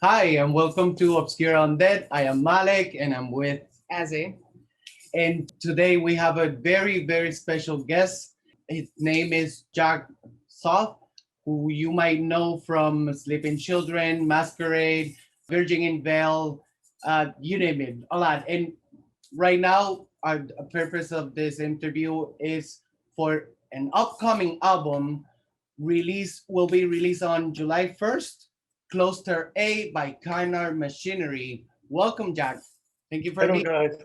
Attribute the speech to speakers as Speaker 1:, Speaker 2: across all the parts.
Speaker 1: Hi, and welcome to Obscure Undead. I am Malek, and I'm with
Speaker 2: Azy.
Speaker 1: and today we have a very special guest. His name is Jacques Saph, who you might know from Sleeping Children, Masquerade, Virgin in Veil, you name it, a lot. And right now, our the purpose of this interview is for an upcoming album release will be released on July 1st, Cluster A by Carnal Machinery. Welcome, Jack. Thank you for
Speaker 3: Hello,
Speaker 1: being.
Speaker 3: guys.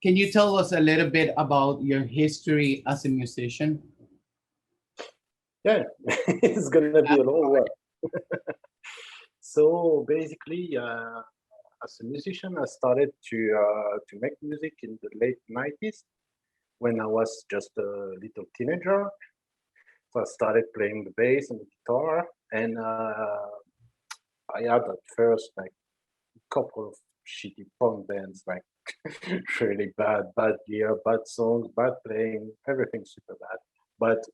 Speaker 1: Can you tell us a little bit about your history as a musician?
Speaker 3: Yeah, it's gonna be a long one. So basically, as a musician, I started to make music in the late '90s when I was just a little teenager. So I started playing the bass and the guitar, and I had at first like a couple of shitty punk bands, like really bad gear, bad songs, bad playing, everything super bad. But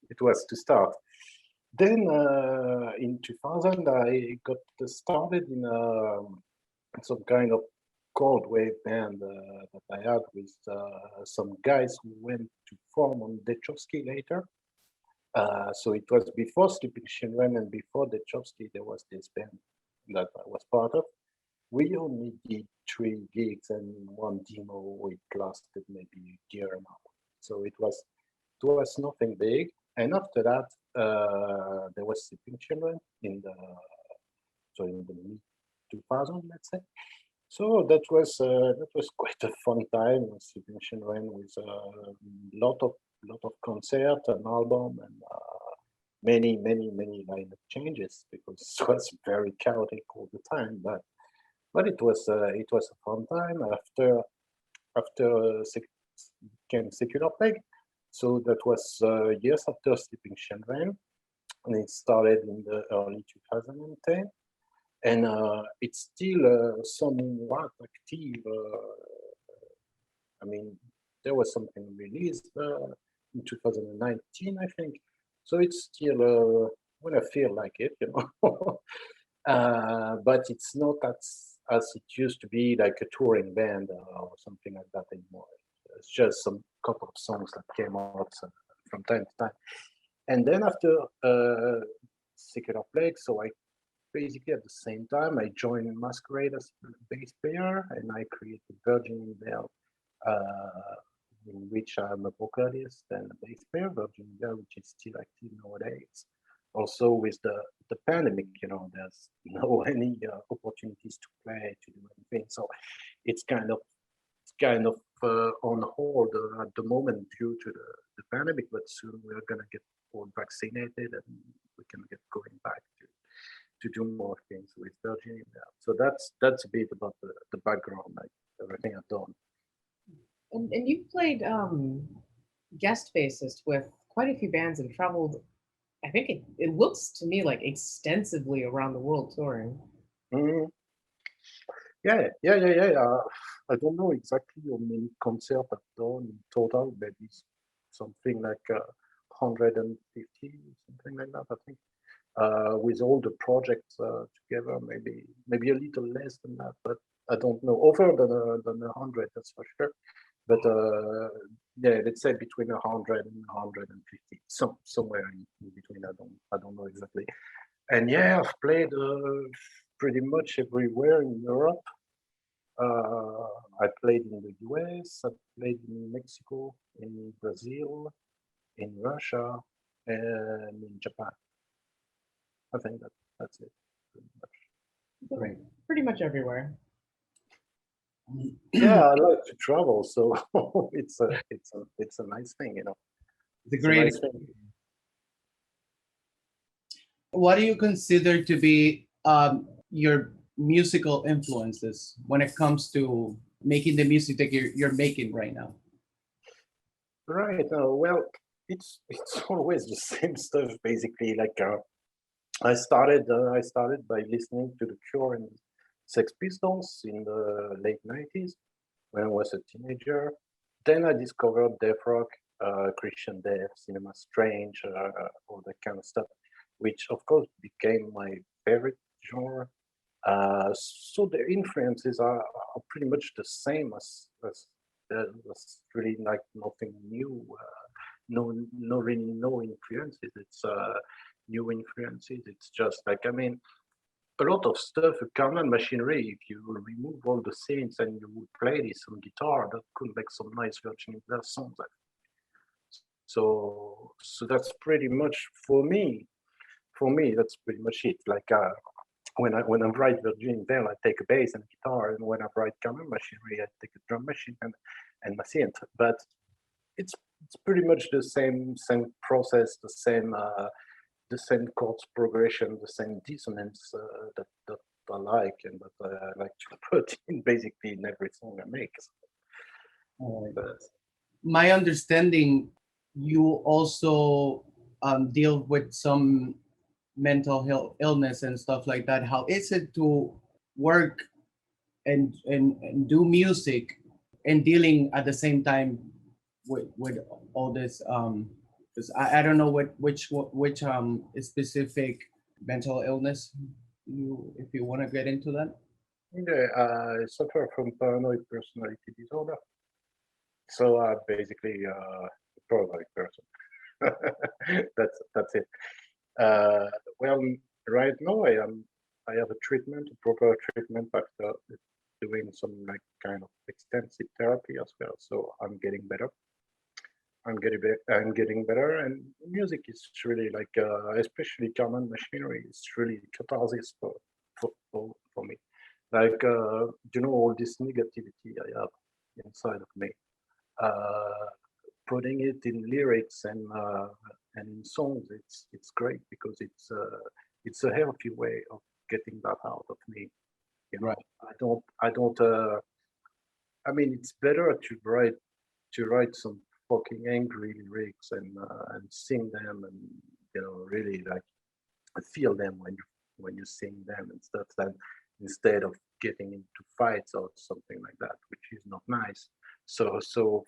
Speaker 3: it was to start. Then in 2000, I got started in some kind of cold wave band that I had with some guys who went to form on Dechowski later. So it was before Sleeping Children and before Dechowski, there was this band that I was part of. We only did 3 gigs and one demo. It lasted maybe a year and a half. So it was nothing big. And after that, there was Sleeping Children in the mid 2000, let's say. So that was quite a fun time. Sleeping Children with a lot of concert, an album, and many lineup changes because it was very chaotic all the time. But it was a fun time. After came Secular Plague, so that was years after Sleeping Children, and it started in the early 2010, and it's still somewhat active. I mean, there was something released in 2019, I think. So it's still when I feel like it. But it's not as it used to be, like a touring band or something like that anymore. It's just some couple of songs that came out from time to time. And then after Secular Plague, so I basically at the same time I joined Masquerade as a bass player, and I created Virgin in Veil, uh, in which I'm a vocalist and a bass player. Virgin in Veil, which is still active nowadays. Also with the pandemic, there's no any opportunities to play, to do anything. So it's kind of on hold at the moment due to the pandemic, but soon we're gonna get all vaccinated and we can get going back to do more things with Virginia. So that's a bit about the background, like everything I've done.
Speaker 2: And you've played guest bassist with quite a few bands and traveled, I think it looks to me like extensively around the world touring.
Speaker 3: Mhm. Yeah. I don't know exactly how many concerts I've done in total, maybe something like 150, something like that, I think. With all the projects together, maybe a little less than that, but I don't know. Over than 100, that's for sure. But yeah, let's say between 100 and 150, somewhere in between. I don't know exactly. And yeah, I've played pretty much everywhere in Europe. I played in the US, I played in Mexico, in Brazil, in Russia, and in Japan. I think that's it. Pretty much.
Speaker 1: Great.
Speaker 2: Pretty much everywhere.
Speaker 3: Yeah, I like to travel, so it's a nice thing.
Speaker 1: The
Speaker 3: It's a
Speaker 1: great.
Speaker 3: nice thing.
Speaker 1: What do you consider to be your musical influences when it comes to making the music that you're making right now?
Speaker 3: Right. Well, it's always the same stuff basically. Like I started by listening to The Cure and Sex Pistols in the late '90s when I was a teenager. Then I discovered deathrock, Christian Death, Cinema Strange, all that kind of stuff, which of course became my favorite genre. So the influences are pretty much the same as there's really like nothing new. No really no influences. It's new influences. It's just like, I mean, a lot of stuff, Carnal Machinery, if you remove all the synths and you would play this on guitar, that could make some nice Virgin Glass songs. So that's pretty much for me. For me, that's pretty much it. Like when I write Virgin Veil, I take a bass and a guitar, and when I write Carnal Machinery, I take a drum machine and my synth. But it's pretty much the same process, the same chords progression, the same dissonance that I like and that I like to put in basically in every song I make. But,
Speaker 1: my understanding, you also deal with some mental health illness and stuff like that. How is it to work and do music and dealing at the same time with all this? 'Cause I don't know which specific mental illness if you want to get into that.
Speaker 3: yeah, I suffer from paranoid personality disorder. So I'm basically a paranoid person. That's it. Well, right now I have a treatment, a proper treatment after doing some like kind of extensive therapy as well. So I'm getting better. I'm getting better, and music is really like, especially Carnal Machinery, is really catharsis for me. Like, all this negativity I have inside of me, putting it in lyrics and in songs, it's great because it's a healthy way of getting that out of me. You know,
Speaker 1: Right.
Speaker 3: I don't. I mean, it's better to write some fucking angry lyrics and sing them and really like feel them when you sing them and stuff, then instead of getting into fights or something like that, which is not nice. So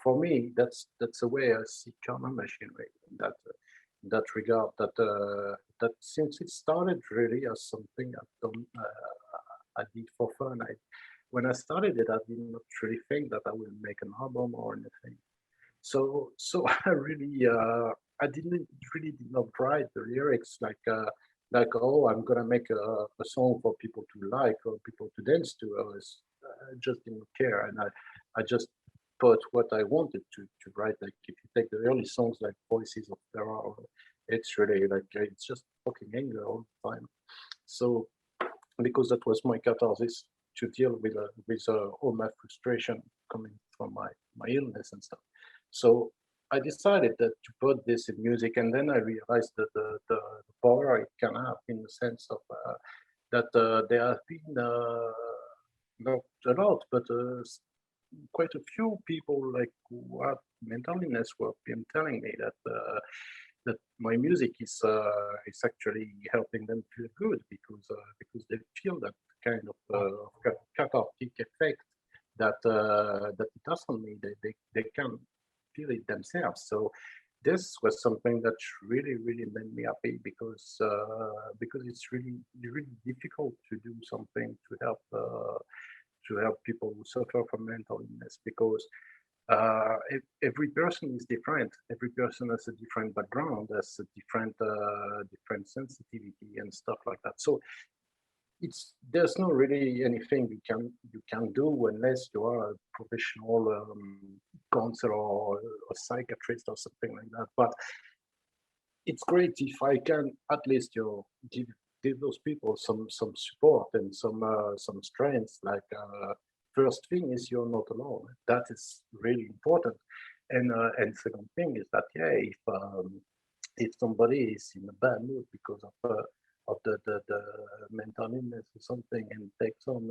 Speaker 3: for me, that's a way I see Carnal Machinery in that regard. That since it started really as something I've done, I did for fun. When I started it, I did not really think that I would make an album or anything. So I really I did not write the lyrics like, oh, I'm gonna make a song for people to like or people to dance to. I just didn't care, and I just put what I wanted to write. Like if you take the early songs like Voices of Terror, it's really like it's just fucking anger all the time. So because that was my catharsis to deal with all my frustration coming from my illness and stuff. So I decided that to put this in music, and then I realized that the power it can have in the sense of that there have been not a lot, but quite a few people like who have mental illness who have been telling me that my music is actually helping them feel good because they feel that kind of cathartic effect that it has on me. They can feel it themselves. So this was something that really made me happy because it's really difficult to do something to help people who suffer from mental illness because every person is different. Every person has a different background, has a different sensitivity and stuff like that. So there's not really anything you can do unless you are a professional counselor or a psychiatrist or something like that. But it's great if I can at least give those people some support and some strength. Like first thing is you're not alone. That is really important. And second thing is that if somebody is in a bad mood because of the mental illness or something and takes on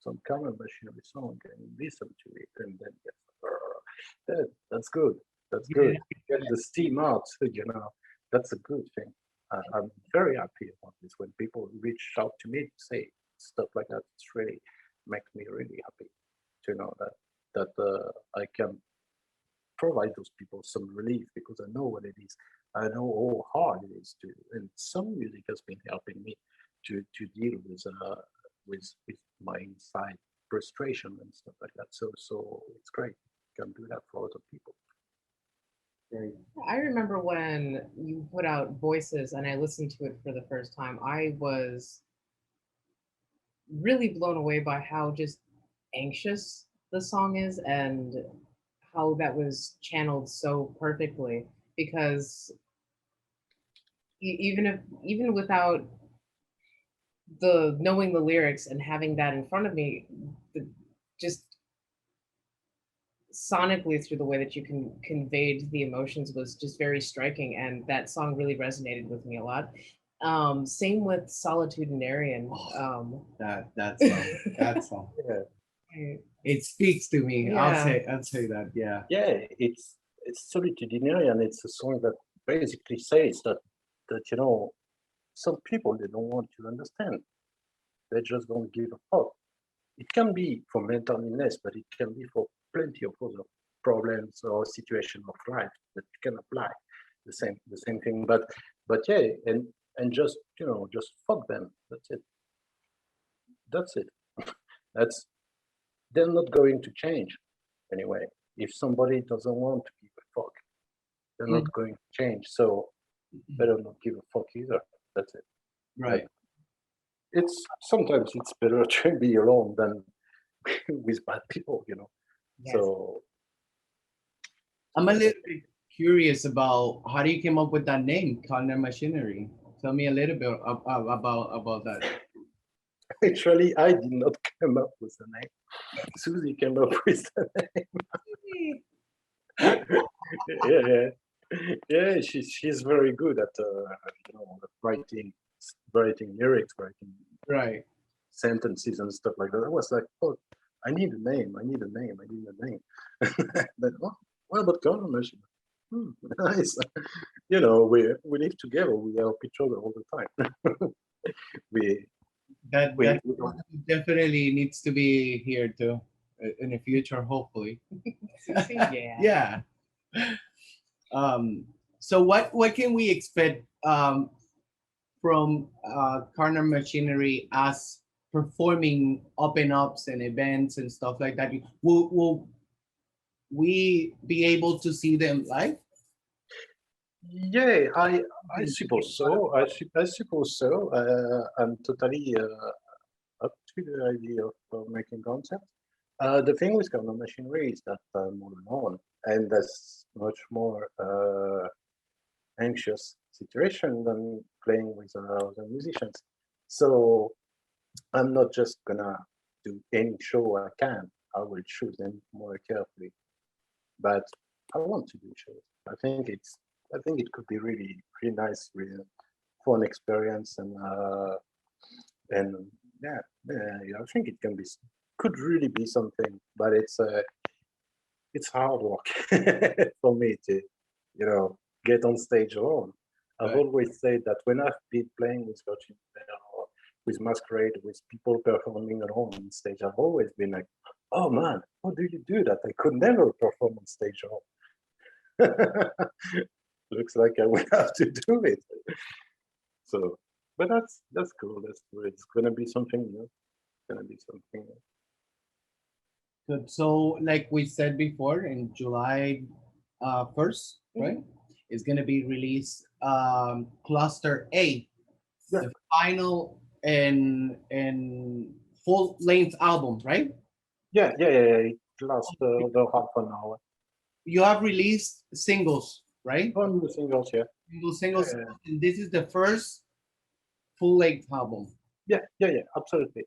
Speaker 3: some Carnal Machinery song and listen to it and then that's good. That's good. Get the steam out, That's a good thing. I'm very happy about this when people reach out to me to say stuff like that. It's really makes me really happy to know that I can provide those people some relief because I know what it is. I know how hard it is to, and some music has been helping me to deal with my inside frustration and stuff like that. So it's great. You can do that for other people.
Speaker 1: Great.
Speaker 2: I remember when you put out Voices and I listened to it for the first time, I was really blown away by how just anxious the song is and how that was channeled so perfectly. Because even without the knowing the lyrics and having that in front of me, just sonically through the way that you conveyed the emotions was just very striking, and that song really resonated with me a lot. Same with Solitudinarian.
Speaker 1: That song. That song.
Speaker 3: Yeah.
Speaker 1: It speaks to me.
Speaker 2: Yeah.
Speaker 1: I'll say that. Yeah.
Speaker 3: Yeah, it's Solitudinarian. It's a song that basically says that some people, they don't want to understand. They just don't give a fuck. It can be for mental illness, but it can be for plenty of other problems or situation of life that can apply the same thing. But yeah, and just just fuck them. That's it. That's it. That's They're not going to change anyway. If somebody doesn't want to give a fuck, they're not going to change. So better not give a fuck either. That's it.
Speaker 1: Right.
Speaker 3: It's sometimes it's better to be alone than with bad people,
Speaker 2: Yes.
Speaker 3: So
Speaker 1: I'm a little bit curious about how do you came up with that name, Carnal Machinery? Tell me a little bit about that.
Speaker 3: actually, I did not come up with the name. Susie came up with the name. Yeah. She's very good at writing lyrics, writing
Speaker 1: Right.
Speaker 3: sentences and stuff like that. I was like, oh, I need a name. But what about Carnal Machine? Nice. We live together. We help each other all the time.
Speaker 1: That
Speaker 3: we
Speaker 1: definitely needs to be here too in the future, hopefully.
Speaker 2: Yeah.
Speaker 1: Yeah. So what can we expect from Carnal Machinery as performing open ups and events and stuff like that? Will we be able to see them live?
Speaker 3: Yeah, I suppose so. I suppose so. I'm totally up to the idea of making concerts. The thing with Carnal Machinery is that I'm all alone, and that's much more anxious situation than playing with other musicians. So I'm not just gonna do any show I can. I will choose them more carefully. But I want to do shows. I think it could be really nice, really fun experience, and yeah, I think it could really be something. But it's hard work for me to get on stage alone. I've
Speaker 1: Right.
Speaker 3: always said that when I've been playing with Virgin or with Masquerade, with people performing alone on stage, I've always been like, oh man, how do you do that? I could never perform on stage alone. Looks like I will have to do it. So, but that's cool. That's cool. It's gonna be something new. It's gonna be something new.
Speaker 1: Good. So, like we said before, in July 1st, right, is going to be released Cluster A,
Speaker 3: Yeah.
Speaker 1: the final and full length album, right?
Speaker 3: Yeah. It lasts over half an hour.
Speaker 1: You have released singles, right?
Speaker 3: On the singles, yeah.
Speaker 1: Singles,
Speaker 3: Yeah.
Speaker 1: and this is the first full length album.
Speaker 3: Yeah, absolutely.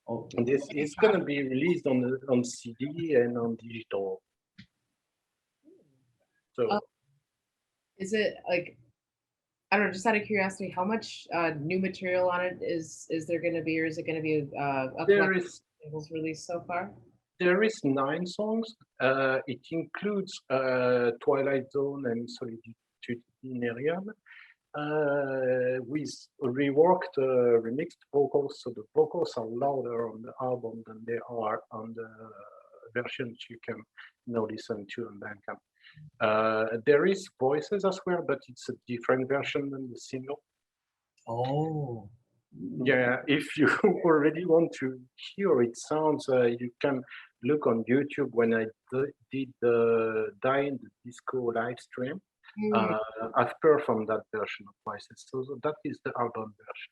Speaker 1: Oh,
Speaker 3: And this is gonna be released on CD and on digital. So
Speaker 2: Is it like, I don't know, just out of curiosity, how much new material on it is there going to be, or is it going to be a
Speaker 3: there
Speaker 2: collection
Speaker 3: is
Speaker 2: of singles released so far?
Speaker 3: 9 songs. It includes Twilight Zone and Solitudinarian with reworked remixed vocals. So the vocals are louder on the album than they are on the versions you can now listen to on Bandcamp. There is voices as well, but it's a different version than the single.
Speaker 1: oh,
Speaker 3: Yeah, if you already want to hear it sounds, you can look on YouTube when I did the Die in the Disco live stream.
Speaker 2: Mm.
Speaker 3: I've performed that version of Voices, so that is the album version.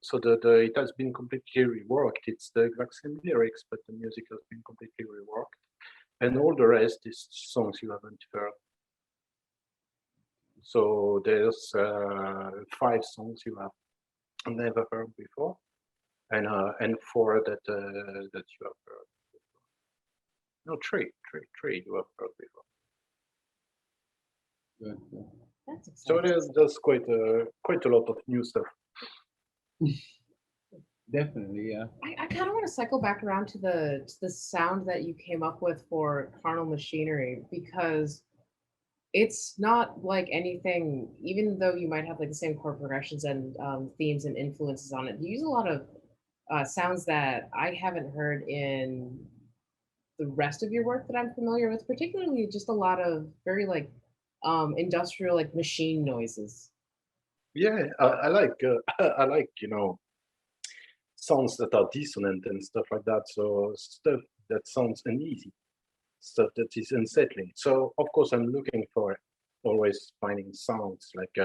Speaker 3: So it has been completely reworked. It's the exact same lyrics, but the music has been completely reworked, and all the rest is songs you haven't heard. So there's 5 songs you have never heard before, and 4 that you have heard before. No, three you have heard before.
Speaker 1: Good, good.
Speaker 2: That's
Speaker 3: So
Speaker 2: exciting.
Speaker 3: there's quite a lot of new stuff.
Speaker 1: Definitely, yeah.
Speaker 2: I kind of want to cycle back around to the sound that you came up with for Carnal Machinery, because it's not like anything, even though you might have like the same chord progressions and themes and influences on it. You use a lot of sounds that I haven't heard in the rest of your work that I'm familiar with, particularly just a lot of very like industrial like machine noises.
Speaker 3: Yeah, I like I like sounds that are dissonant and stuff like that. So stuff that sounds uneasy, stuff that is unsettling. So of course I'm looking for always finding sounds like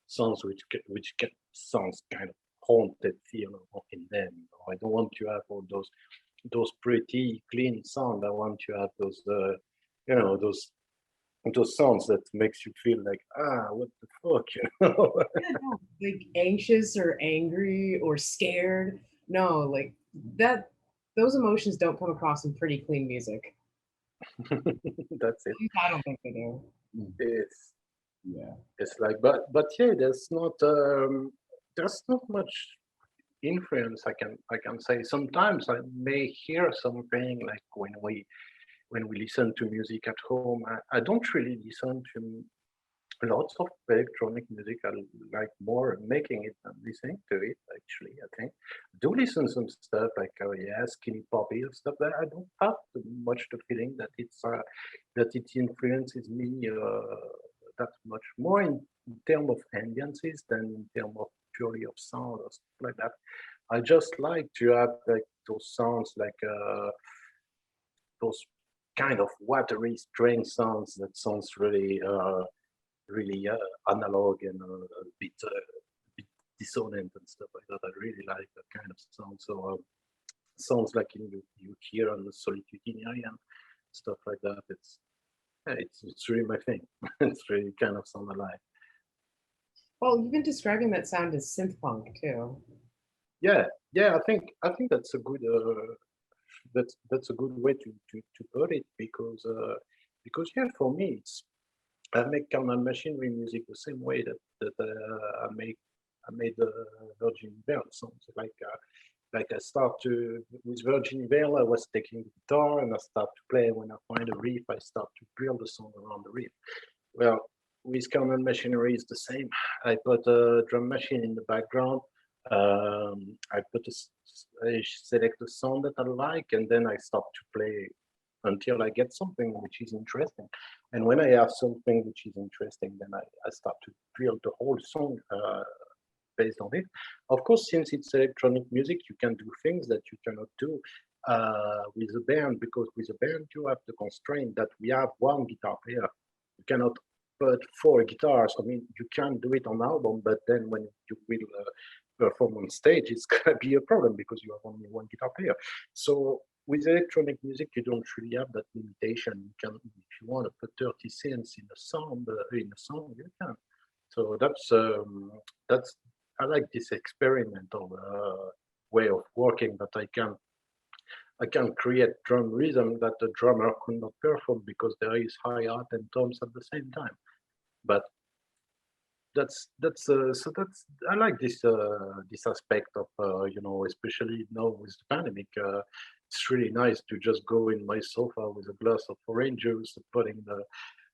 Speaker 3: sounds which get sounds kind of haunted feel in them. I don't want to have all those pretty clean sound. I want to have those those sounds that makes you feel like what the fuck,
Speaker 2: Yeah, no, like anxious or angry or scared. No, like that. Those emotions don't come across in pretty clean music.
Speaker 3: That's it.
Speaker 2: At least I don't think they do.
Speaker 3: It's
Speaker 1: Yeah.
Speaker 3: it's like but yeah, there's not much influence I can say. Sometimes I may hear something like when we listen to music at home. I don't really listen to lots of electronic music. I like more making it than listening to it. Actually, I think I do listen some stuff like yeah, skinny poppy and stuff. But I don't have much the feeling that that it influences me that much more in terms of ambiances than in terms of purely of sound or stuff like that. I just like to have like those sounds like those kind of watery string sounds that sounds really analog and bit dissonant and stuff like that. I really like that kind of sound. So sounds like you hear on the Solitudinarian stuff like that. It's really my thing. It's really kind of sound alive.
Speaker 2: Well, you've been describing that sound as synthpunk too.
Speaker 3: Yeah, yeah. I think that's a good that's a good way to put it because yeah, for me it's I make Carnal Machinery music the same way I made the Virgin Veil songs. Like I start to with Virgin Veil, I was taking the guitar and I start to play. When I find a riff, I start to build a song around the riff. Well, with Carnal Machinery, it's the same. I put a drum machine in the background. I I select a sound that I like, and then I start to play until I get something which is interesting. And when I have something which is interesting, then I start to build the whole song based on it. Of course, since it's electronic music, you can do things that you cannot do with a band, because with a band, you have the constraint that we have one guitar player. You cannot put 4 guitars. I mean, you can do it on album, but then when you will perform on stage, it's gonna be a problem because you have only one guitar player. So with electronic music, you don't really have that limitation. You can, if you want to put 30 cents in a song, you can. So that's I like this experimental way of working, that I can create drum rhythm that the drummer could not perform because there is hi-hat and toms at the same time. But that's I like this aspect of especially now with the pandemic. It's really nice to just go in my sofa with a glass of orange juice, putting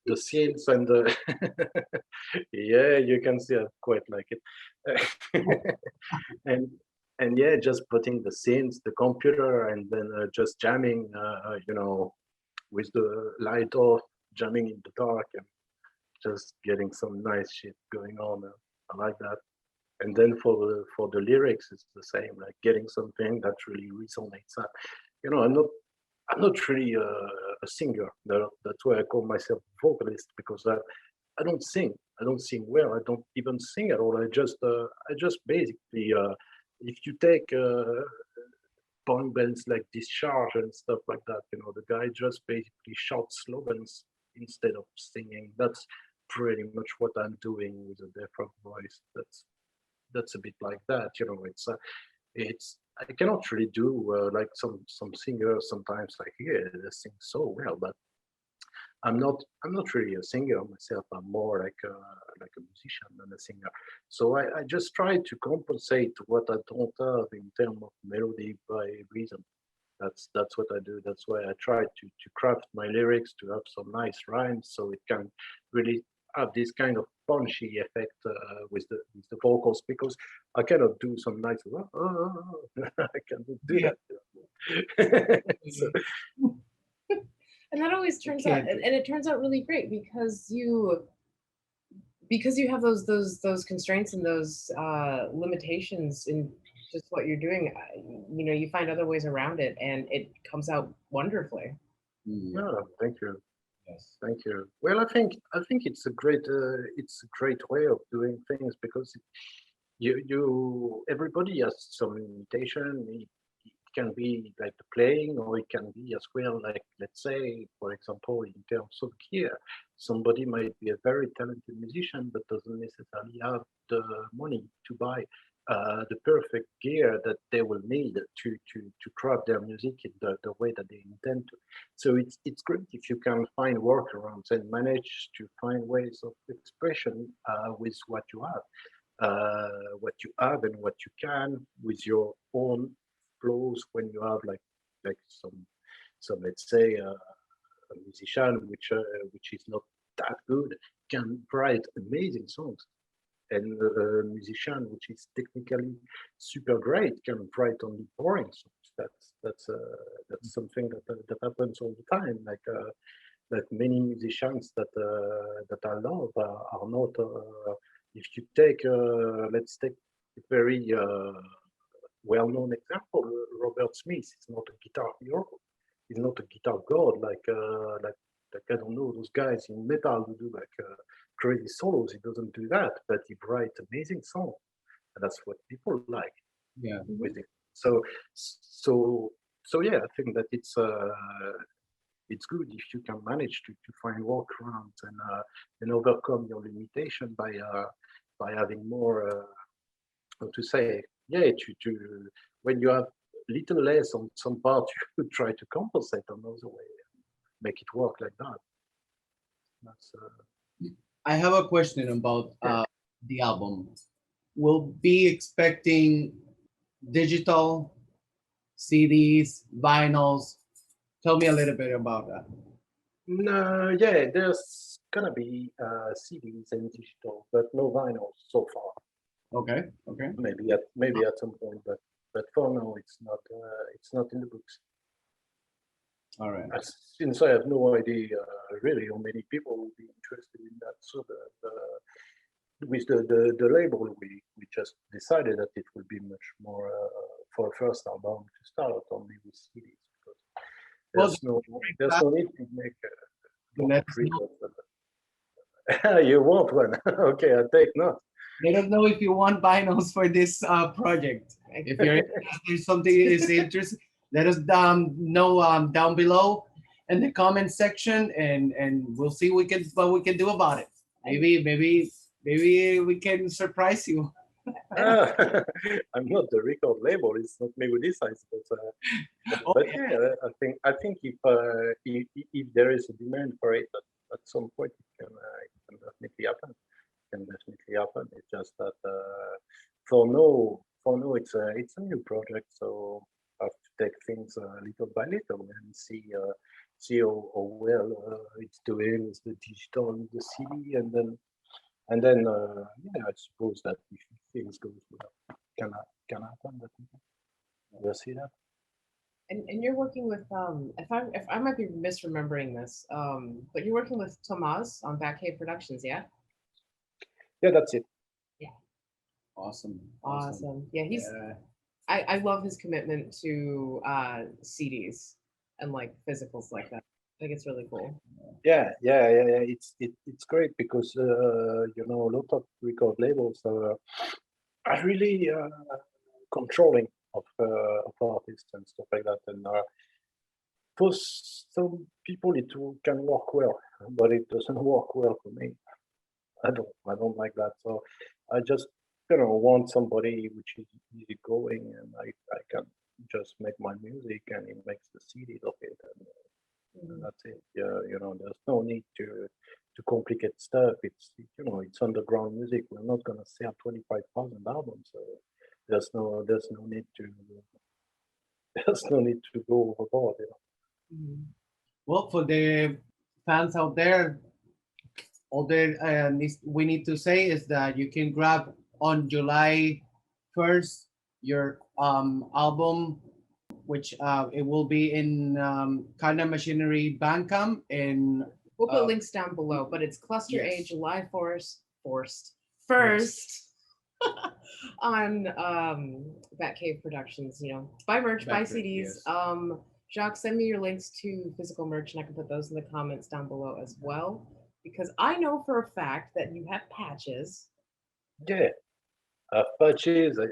Speaker 3: the scenes and the yeah, you can see I quite like it. and and yeah, just putting the scenes, the computer, and then just jamming, with the light off, jamming in the dark, and just getting some nice shit going on. I like that. And then for the lyrics, it's the same, like getting something that really resonates. You know, I'm not really a singer. That's why I call myself vocalist, because I don't sing. I don't sing well. I don't even sing at all. I just basically, if you take punk bands like Discharge and stuff like that, you know, the guy just basically shouts slogans instead of singing. That's pretty much what I'm doing with a deathrock voice. That's a bit like that, you know. It's I cannot really do like some singers sometimes, like, yeah, they sing so well, but I'm not really a singer myself. I'm more like a musician than a singer. So I just try to compensate what I don't have in terms of melody by reason. That's what I do. That's why I try to craft my lyrics to have some nice rhymes, so it can really have this kind of punchy effect with the vocals, because I cannot do some nice. I cannot do
Speaker 1: Yeah.
Speaker 3: that. So,
Speaker 2: And that always turns out, and it turns out really great because you have those constraints and those limitations in just what you're doing. You know, you find other ways around it, and it comes out wonderfully.
Speaker 3: no, thank you.
Speaker 1: Yes.
Speaker 3: Thank you. Well, I think it's a great way of doing things, because you everybody has some limitation. It can be like the playing, or it can be as well, like, let's say, for example, in terms of gear, somebody might be a very talented musician but doesn't necessarily have the money to buy the perfect gear that they will need to craft their music in the way that they intend to. So it's great if you can find workarounds and manage to find ways of expression with what you have and what you can, with your own flows. When you have like some, let's say, a musician which is not that good can write amazing songs, and a musician which is technically super great can write only boring songs. That's something that happens all the time. Like many musicians that I love are not. If you take, let's take a very well-known example, Robert Smith is not a guitar hero. He's not a guitar god like I don't know, those guys in metal who do crazy solos. He doesn't do that, but he writes amazing songs, and that's what people like
Speaker 1: Yeah.
Speaker 3: with it. So yeah, I think that it's good if you can manage to find workarounds and overcome your limitation by having more how to say, yeah, to when you have little less on some part, you try to compensate another way, make it work like that. That's
Speaker 1: I have a question about
Speaker 3: Yeah.
Speaker 1: the album. We'll be expecting digital CDs, vinyls. Tell me a little bit about that.
Speaker 3: No, yeah, there's gonna be CDs and digital, but no vinyl so far.
Speaker 1: Okay. Okay.
Speaker 3: Maybe at some point, but for now it's not in the books.
Speaker 1: All right.
Speaker 3: Since I have no idea really how many people will be interested in that, so with the label, we just decided that it will be much more for a first album to start only with CDs, because
Speaker 1: Well,
Speaker 3: there's no need to make
Speaker 1: let us
Speaker 3: three
Speaker 1: know,
Speaker 3: you want one? Okay, I take note.
Speaker 1: let us know if you want vinyls for this project. If you're interested, something is interested, let us know down below in the comment section, and we'll see what we can do about it. Maybe we can surprise you.
Speaker 3: I'm not the record label. It's not me who decides. But yeah, I think if there is a demand for it at some point, it can definitely happen. It's just that for now it's a new project, so I have to take things little by little and see how well it's doing with the digital and the CD, and then yeah, I suppose that if things go well, can happen. That we'll see that.
Speaker 2: And you're working with if I might be misremembering this, but you're working with Tomas on Back Cave Productions, yeah?
Speaker 3: Yeah, that's it.
Speaker 2: Yeah.
Speaker 1: Awesome.
Speaker 2: Awesome. Yeah,
Speaker 1: Yeah.
Speaker 2: I love his commitment to CDs and like physicals like that. I think it's really cool.
Speaker 3: Yeah. It's great because you know, a lot of record labels are really controlling of artists and stuff like that. And for some people, it can work well, but it doesn't work well for me. I don't like that. So I just, you know, want somebody which is easygoing, and I can just make my music, and it makes the CDs of it, and that's it. Yeah, you know, there's no need to complicate stuff. It's, you know, it's underground music. We're not gonna sell 25,000 albums. So there's no need to there's no need to go overboard. You know.
Speaker 1: Well, for the fans out there, all we need to say is that you can grab on July 1st your album, which it will be in Carnal Machinery Bandcamp in
Speaker 2: We'll put links down below, but it's Cluster A
Speaker 1: yes.
Speaker 2: July 1st on Batcave Productions. You know, buy merch, buy
Speaker 1: Batcave,
Speaker 2: CDs.
Speaker 1: yes.
Speaker 2: Jacques, send me your links to physical merch, and I can put those in the comments down below as well. Because I know for a fact that you have patches.
Speaker 3: Yeah. I have patches. I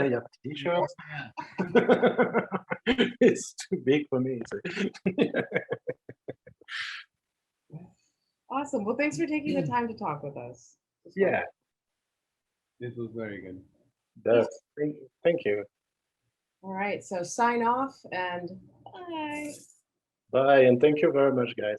Speaker 3: have t-shirts. It's too big for me. So.
Speaker 2: Awesome. Well, thanks for taking the time to talk with us.
Speaker 3: Yeah.
Speaker 1: This was very good.
Speaker 3: Thank you.
Speaker 2: All right. So sign off and bye.
Speaker 3: Bye, and thank you very much, guys.